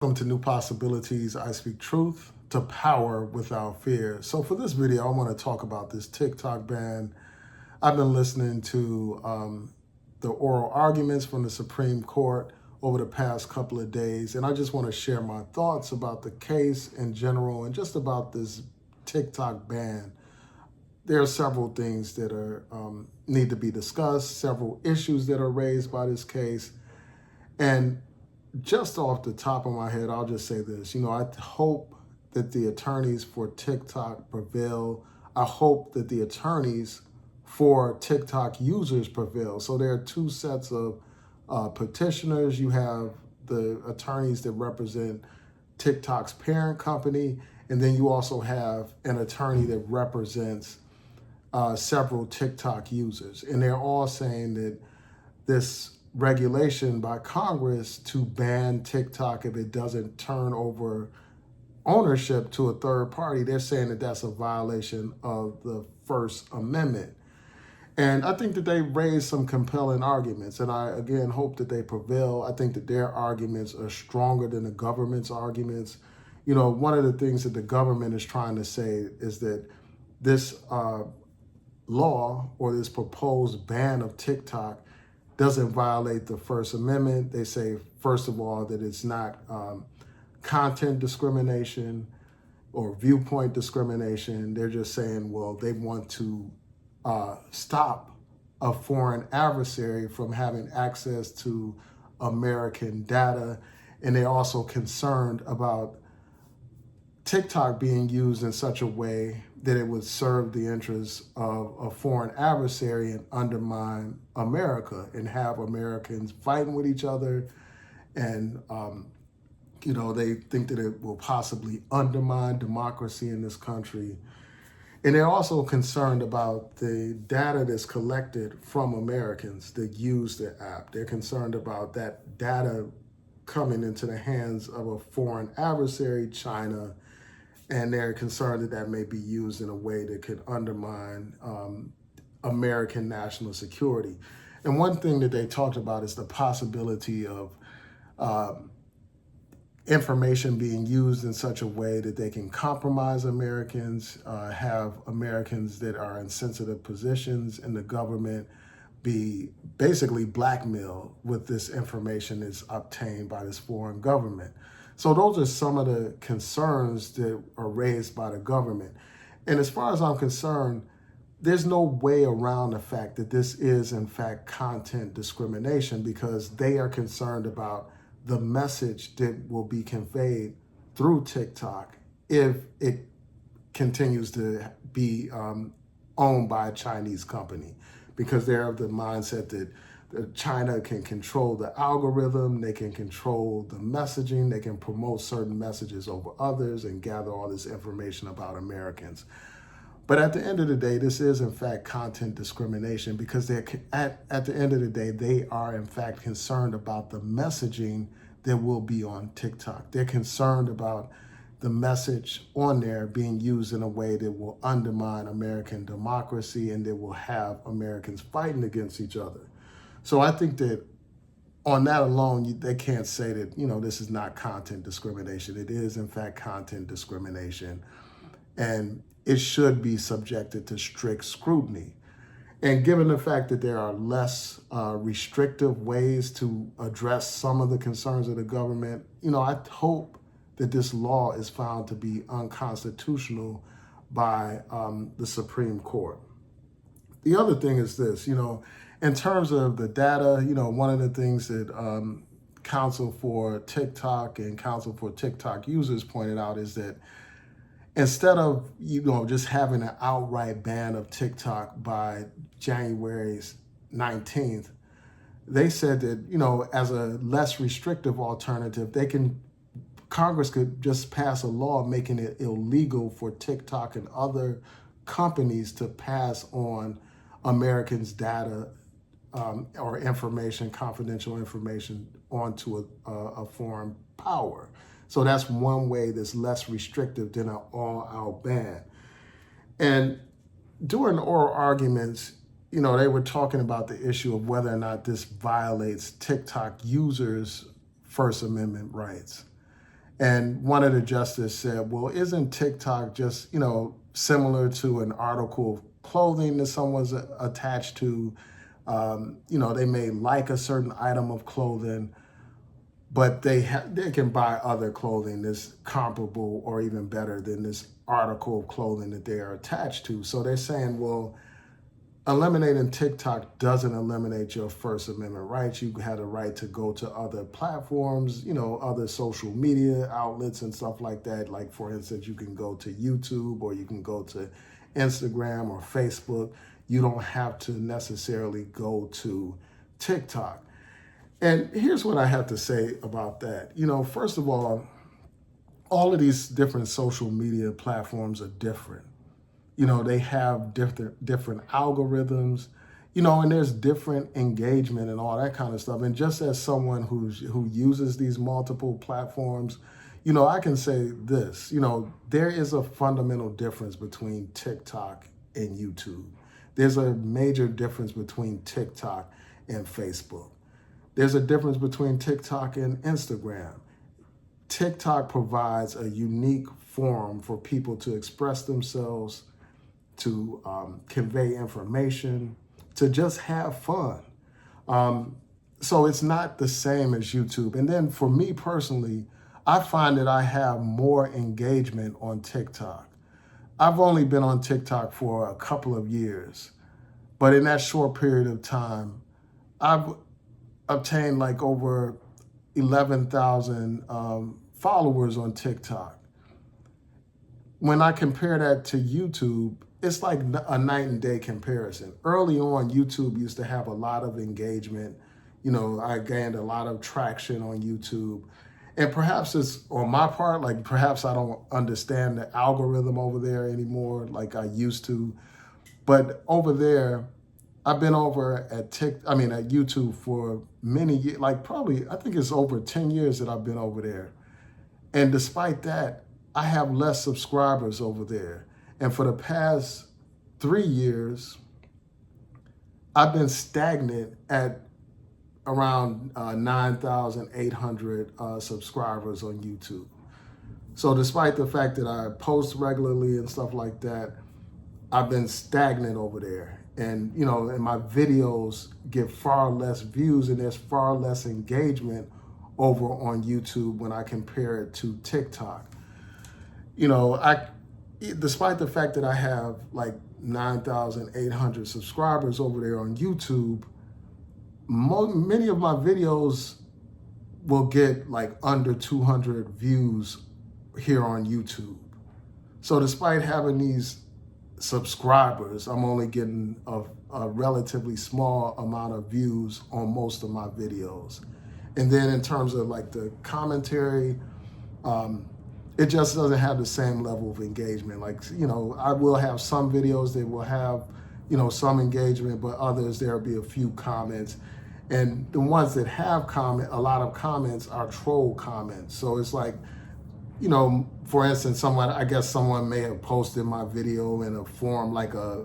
Welcome to New Possibilities. I speak truth to power without fear. So for this video, I want to talk about this TikTok ban. I've been listening to the oral arguments from the Supreme Court over the past couple of days, and I just want to share my thoughts about the case in general and just about this TikTok ban. There are several things that are need to be discussed, several issues that are raised by this case, and just off the top of my head, I'll just say this. I hope that the attorneys for TikTok prevail. I hope that the attorneys for TikTok users prevail. So there are two sets of petitioners. You have the attorneys that represent TikTok's parent company, and then you also have an attorney that represents several TikTok users. And they're all saying that this regulation by Congress to ban TikTok if it doesn't turn over ownership to a third party, they're saying that that's a violation of the First Amendment. And I think that they raised some compelling arguments, and I, again, hope that they prevail. I think that their arguments are stronger than the government's arguments. One of the things that the government is trying to say is that this law or this proposed ban of TikTok doesn't violate the First Amendment. They say, first of all, that it's not content discrimination or viewpoint discrimination. They're just saying, well, they want to stop a foreign adversary from having access to American data. And they're also concerned about TikTok being used in such a way that it would serve the interests of a foreign adversary and undermine America and have Americans fighting with each other. And, they think that it will possibly undermine democracy in this country. And they're also concerned about the data that's collected from Americans that use the app. They're concerned about that data coming into the hands of a foreign adversary, China, and they're concerned that that may be used in a way that could undermine American national security. And one thing that they talked about is the possibility of information being used in such a way that they can compromise Americans, have Americans that are in sensitive positions in the government be basically blackmailed with this information that's obtained by this foreign government. So those are some of the concerns that are raised by the government. And as far as I'm concerned, there's no way around the fact that this is, in fact, content discrimination, because they are concerned about the message that will be conveyed through TikTok if it continues to be owned by a Chinese company, because they're of the mindset that China can control the algorithm, they can control the messaging, they can promote certain messages over others and gather all this information about Americans. But at the end of the day, this is in fact content discrimination, because they're at the end of the day, they are in fact concerned about the messaging that will be on TikTok. They're concerned about the message on there being used in a way that will undermine American democracy and that will have Americans fighting against each other. So I think that on that alone, they can't say that, this is not content discrimination. It is, in fact, content discrimination. And it should be subjected to strict scrutiny. And given the fact that there are less restrictive ways to address some of the concerns of the government, I hope that this law is found to be unconstitutional by the Supreme Court. The other thing is this, in terms of the data, one of the things that counsel for TikTok and counsel for TikTok users pointed out is that instead of, just having an outright ban of TikTok by January 19th, they said that, as a less restrictive alternative, Congress could just pass a law making it illegal for TikTok and other companies to pass on Americans' data or information, confidential information, onto a foreign power. So that's one way that's less restrictive than an all-out ban. And during oral arguments, they were talking about the issue of whether or not this violates TikTok users' First Amendment rights. And one of the justices said, well, isn't TikTok just, similar to an article of clothing that someone's attached to? They may like a certain item of clothing, but they can buy other clothing that's comparable or even better than this article of clothing that they are attached to. So they're saying, well, eliminating TikTok doesn't eliminate your First Amendment rights. You had a right to go to other platforms, other social media outlets and stuff like that. Like, for instance, you can go to YouTube or you can go to Instagram or Facebook. You don't have to necessarily go to TikTok. And here's what I have to say about that. First of all of these different social media platforms are different. They have different algorithms, and there's different engagement and all that kind of stuff. And just as someone who uses these multiple platforms, I can say this, there is a fundamental difference between TikTok and YouTube. There's a major difference between TikTok and Facebook. There's a difference between TikTok and Instagram. TikTok provides a unique forum for people to express themselves, to convey information, to just have fun. So it's not the same as YouTube. And then for me personally, I find that I have more engagement on TikTok. I've only been on TikTok for a couple of years, but in that short period of time, I've obtained like over 11,000 followers on TikTok. When I compare that to YouTube, it's like a night and day comparison. Early on, YouTube used to have a lot of engagement. I gained a lot of traction on YouTube. And perhaps it's on my part, like perhaps I don't understand the algorithm over there anymore like I used to. But over there, I've been over at YouTube for many years, like probably, I think it's over 10 years that I've been over there. And despite that, I have less subscribers over there. And for the past 3 years, I've been stagnant at around 9,800 subscribers on YouTube. So despite the fact that I post regularly and stuff like that, I've been stagnant over there. And, and my videos get far less views and there's far less engagement over on YouTube when I compare it to TikTok. Despite the fact that I have like 9,800 subscribers over there on YouTube, many of my videos will get like under 200 views here on YouTube. So despite having these subscribers, I'm only getting a relatively small amount of views on most of my videos. And then in terms of like the commentary, it just doesn't have the same level of engagement. Like, I will have some videos that will have, some engagement, but others, there'll be a few comments. And the ones that have a lot of comments are troll comments. So it's like, for instance, someone may have posted my video in a forum, like a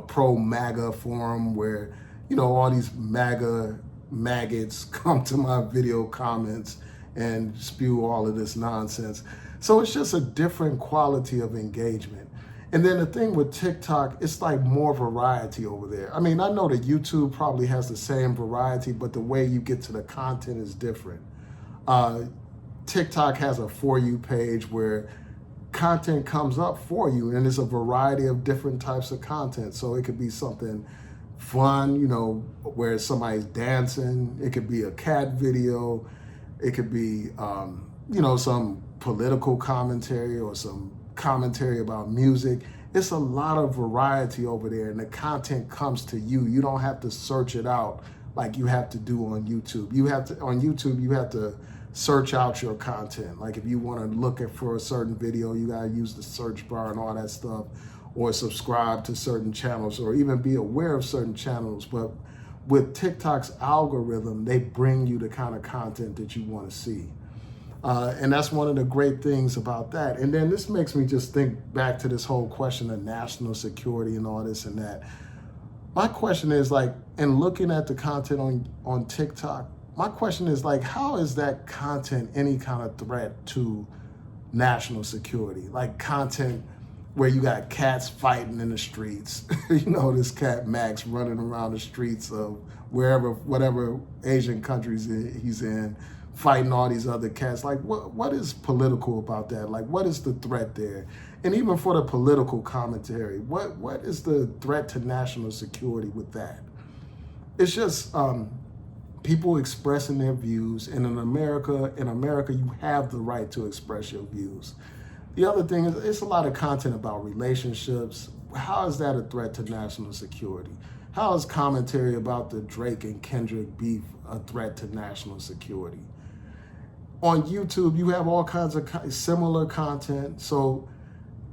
pro-MAGA forum where, all these maggots come to my video comments and spew all of this nonsense. So it's just a different quality of engagement. And then the thing with TikTok, it's like more variety over there. I mean, I know that YouTube probably has the same variety, but the way you get to the content is different. TikTok has a For You page where content comes up for you, and there's a variety of different types of content. So it could be something fun, where somebody's dancing. It could be a cat video. It could be, some political commentary or some commentary about music. It's a lot of variety over there, and the content comes to you. You don't have to search it out like you have to do on YouTube. On YouTube, you have to search out your content. Like if you want to look for a certain video, you got to use the search bar and all that stuff, or subscribe to certain channels, or even be aware of certain channels. But with TikTok's algorithm, they bring you the kind of content that you want to see. And that's one of the great things about that. And then this makes me just think back to this whole question of national security and all this and that. My question is, like, in looking at the content on TikTok, my question is like, how is that content any kind of threat to national security? Like content where you got cats fighting in the streets, this cat Max running around the streets of whatever Asian countries he's in, fighting all these other cats. Like, what is political about that? Like, what is the threat there? And even for the political commentary, what is the threat to national security with that? It's just people expressing their views, and in America, you have the right to express your views. The other thing is, it's a lot of content about relationships. How is that a threat to national security? How is commentary about the Drake and Kendrick beef a threat to national security? On YouTube, you have all kinds of similar content. So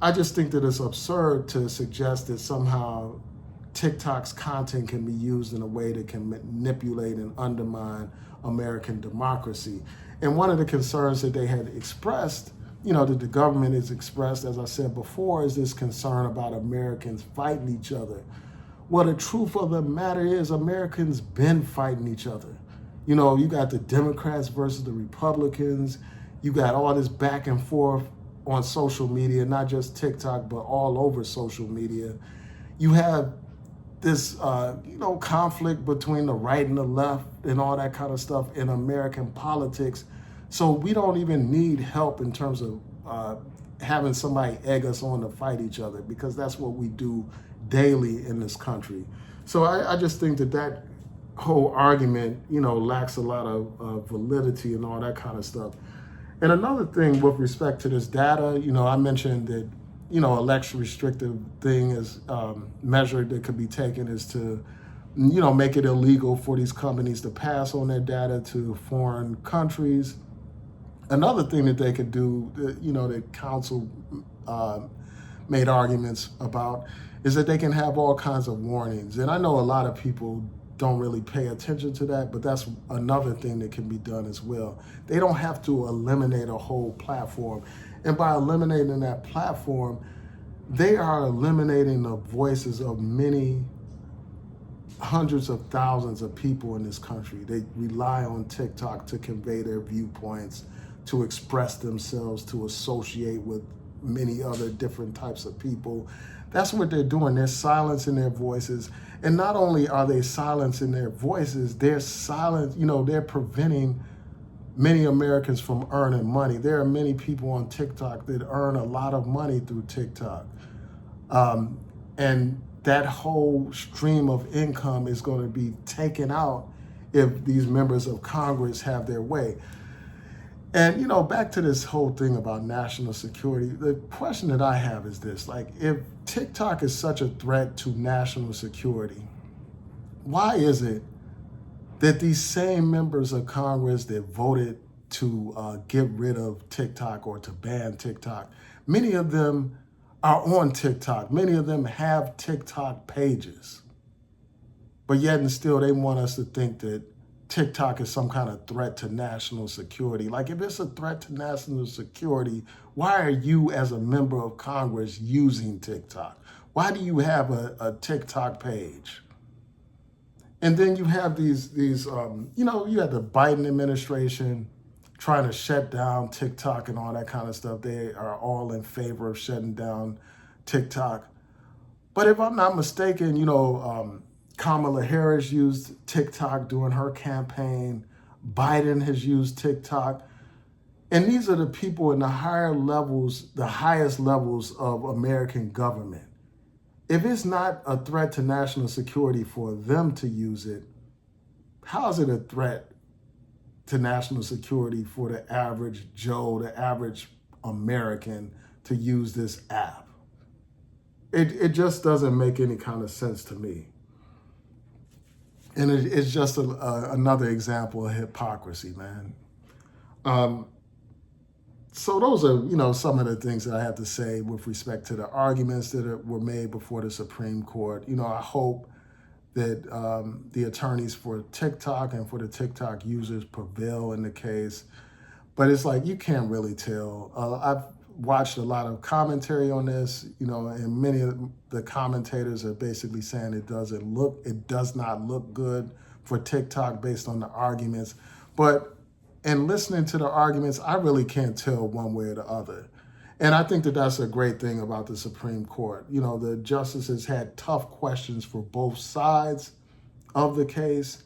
I just think that it's absurd to suggest that somehow TikTok's content can be used in a way that can manipulate and undermine American democracy. And one of the concerns that they had expressed, that the government has expressed, as I said before, is this concern about Americans fighting each other. Well, the truth of the matter is Americans been fighting each other. You got the Democrats versus the Republicans. You got all this back and forth on social media, not just TikTok, but all over social media. You have this, conflict between the right and the left and all that kind of stuff in American politics. So we don't even need help in terms of having somebody egg us on to fight each other, because that's what we do daily in this country. So I just think that whole argument, lacks a lot of validity and all that kind of stuff. And another thing with respect to this data, I mentioned that, election restrictive thing is measure that could be taken is to, make it illegal for these companies to pass on their data to foreign countries. Another thing that they could do, that council made arguments about, is that they can have all kinds of warnings. And I know a lot of people don't really pay attention to that, but that's another thing that can be done as well. They don't have to eliminate a whole platform. And by eliminating that platform, they are eliminating the voices of many hundreds of thousands of people in this country. They rely on TikTok to convey their viewpoints, to express themselves, to associate with many other different types of people. That's what they're doing. They're silencing their voices. And not only are they silencing their voices, they're they're preventing many Americans from earning money. There are many people on TikTok that earn a lot of money through TikTok. And that whole stream of income is going to be taken out if these members of Congress have their way. And, back to this whole thing about national security, the question that I have is this, like, if TikTok is such a threat to national security, why is it that these same members of Congress that voted to get rid of TikTok or to ban TikTok, many of them are on TikTok. Many of them have TikTok pages. But yet and still, they want us to think that TikTok is some kind of threat to national security. Like, if it's a threat to national security, why are you as a member of Congress using TikTok? Why do you have a TikTok page? And then you have you have the Biden administration trying to shut down TikTok and all that kind of stuff. They are all in favor of shutting down TikTok. But if I'm not mistaken, Kamala Harris used TikTok during her campaign. Biden has used TikTok. And these are the people in the highest levels of American government. If it's not a threat to national security for them to use it, how is it a threat to national security for the average Joe, the average American to use this app? It just doesn't make any kind of sense to me. And it's just another example of hypocrisy, man. So those are, some of the things that I have to say with respect to the arguments that were made before the Supreme Court. I hope that the attorneys for TikTok and for the TikTok users prevail in the case. But it's like, you can't really tell. I've watched a lot of commentary on this, and many of the commentators are basically saying it does not look good for TikTok based on the arguments. But in listening to the arguments, I really can't tell one way or the other. And I think that that's a great thing about the Supreme Court. You know, the justices had tough questions for both sides of the case.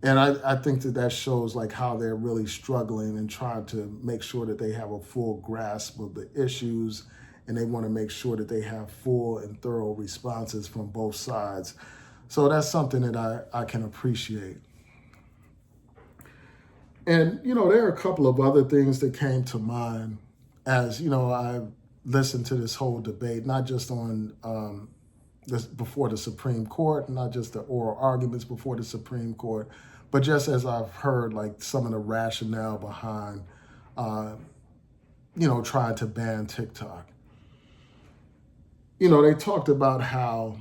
And I think that that shows like how they're really struggling and trying to make sure that they have a full grasp of the issues, and they want to make sure that they have full and thorough responses from both sides. So that's something that I can appreciate. And, you know, there are a couple of other things that came to mind as, you know, I listened to this whole debate, not just on this before the Supreme Court, not just the oral arguments before the Supreme Court, but just as I've heard like some of the rationale behind, you know, trying to ban TikTok. You know, they talked about how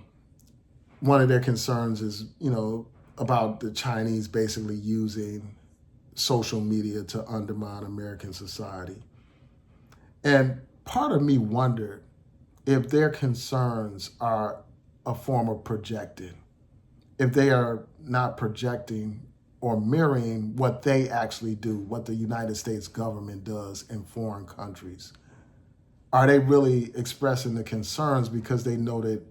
one of their concerns is, you know, about the Chinese basically using social media to undermine American society. And part of me wondered if their concerns are a form of projecting, if they are not projecting or mirroring what they actually do, what the United States government does in foreign countries. Are they really expressing the concerns because they know that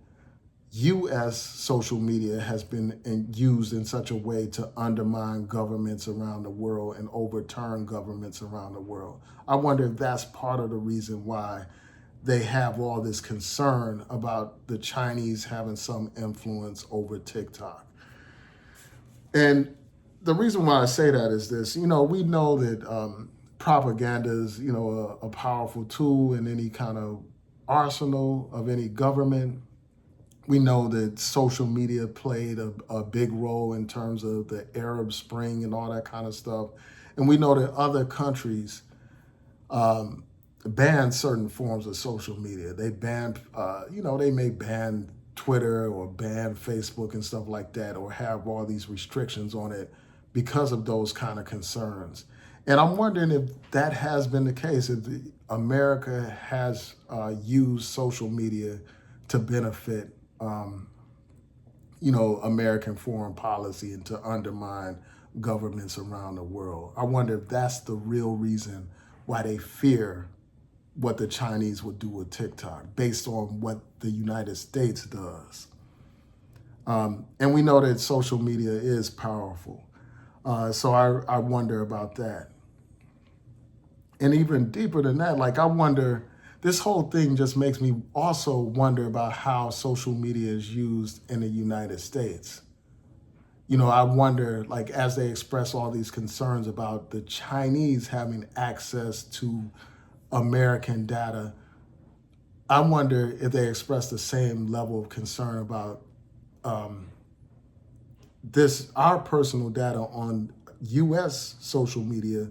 U.S. social media has been used in such a way to undermine governments around the world and overturn governments around the world? I wonder if that's part of the reason why they have all this concern about the Chinese having some influence over TikTok. And the reason why I say that is this: you know, we know that propaganda is, you know, a powerful tool in any kind of arsenal of any government. We know that social media played a big role in terms of the Arab Spring and all that kind of stuff. And we know that other countries ban certain forms of social media. They ban, you know, they may ban Twitter or ban Facebook and stuff like that, or have all these restrictions on it because of those kind of concerns. And I'm wondering if that has been the case, if America has used social media to benefit you know, American foreign policy and to undermine governments around the world. I wonder if that's the real reason why they fear what the Chinese would do with TikTok based on what the United States does. And we know that social media is powerful. So I wonder about that. And even deeper than that, like I wonder, this whole thing just makes me also wonder about how social media is used in the United States. You know, I wonder, like, as they express all these concerns about the Chinese having access to American data, I wonder if they express the same level of concern about our personal data on U.S. social media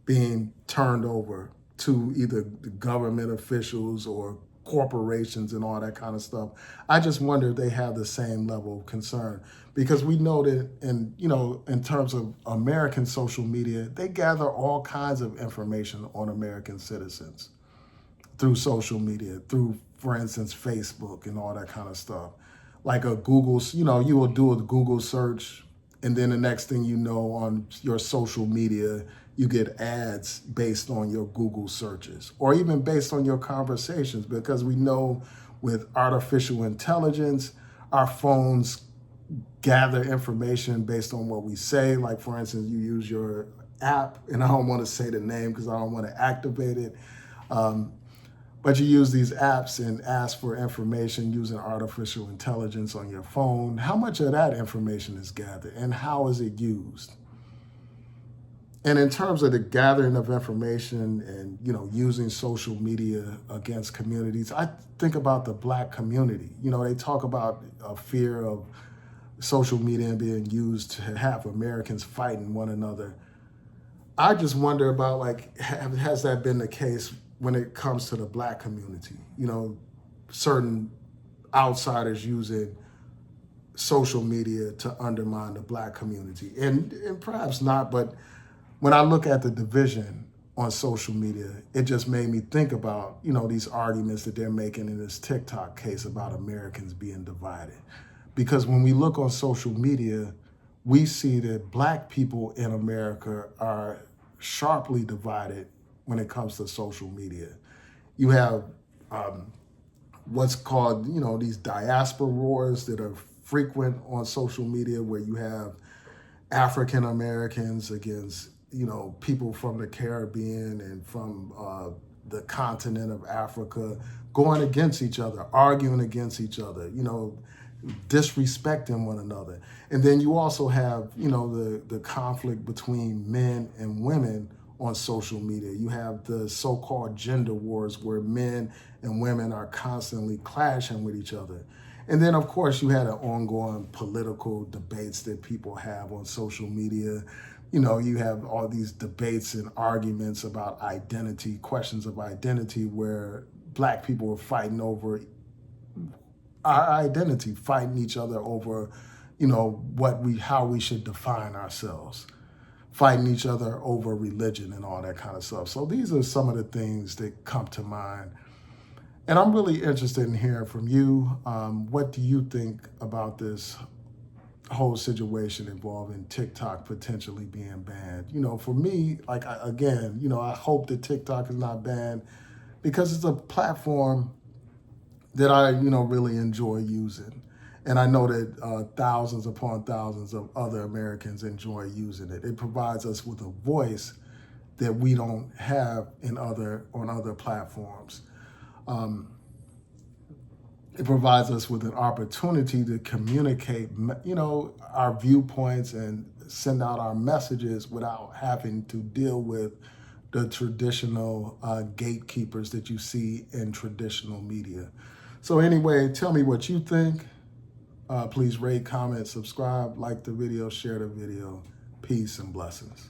being turned over to either the government officials or corporations and all that kind of stuff. I just wonder if they have the same level of concern, because we know that in terms of American social media, they gather all kinds of information on American citizens through social media, through, for instance, Facebook and all that kind of stuff. Like a Google, you know, you will do a Google search, and then the next thing you know, on your social media, you get ads based on your Google searches, or even based on your conversations, because we know with artificial intelligence, our phones gather information based on what we say. Like, for instance, you use your app, and I don't want to say the name because I don't want to activate it, but you use these apps and ask for information using artificial intelligence on your phone. How much of that information is gathered, and how is it used? And in terms of the gathering of information and, you know, using social media against communities, I think about the Black community. You know, they talk about a fear of social media being used to have Americans fighting one another. I just wonder about, like, has that been the case when it comes to the Black community? You know, certain outsiders using social media to undermine the Black community. And perhaps not, but when I look at the division on social media, it just made me think about, you know, these arguments that they're making in this TikTok case about Americans being divided. Because when we look on social media, we see that Black people in America are sharply divided when it comes to social media. You have what's called, these diaspora wars that are frequent on social media, where you have African Americans against, people from the Caribbean and from the continent of Africa going against each other, arguing against each other, disrespecting one another. And then you also have, the conflict between men and women on social media. You have the so-called gender wars where men and women are constantly clashing with each other. And then, of course, you had an ongoing political debates that people have on social media. You have all these debates and arguments about identity, questions of identity, where Black people are fighting over our identity, fighting each other over, how we should define ourselves, fighting each other over religion and all that kind of stuff. So these are some of the things that come to mind. And I'm really interested in hearing from you. What do you think about this whole situation involving TikTok potentially being banned? For me, I hope that TikTok is not banned, because it's a platform that I, really enjoy using. And I know that thousands upon thousands of other Americans enjoy using it. It provides us with a voice that we don't have on other platforms. It provides us with an opportunity to communicate, our viewpoints and send out our messages without having to deal with the traditional gatekeepers that you see in traditional media. So anyway, tell me what you think. Please rate, comment, subscribe, like the video, share the video. Peace and blessings.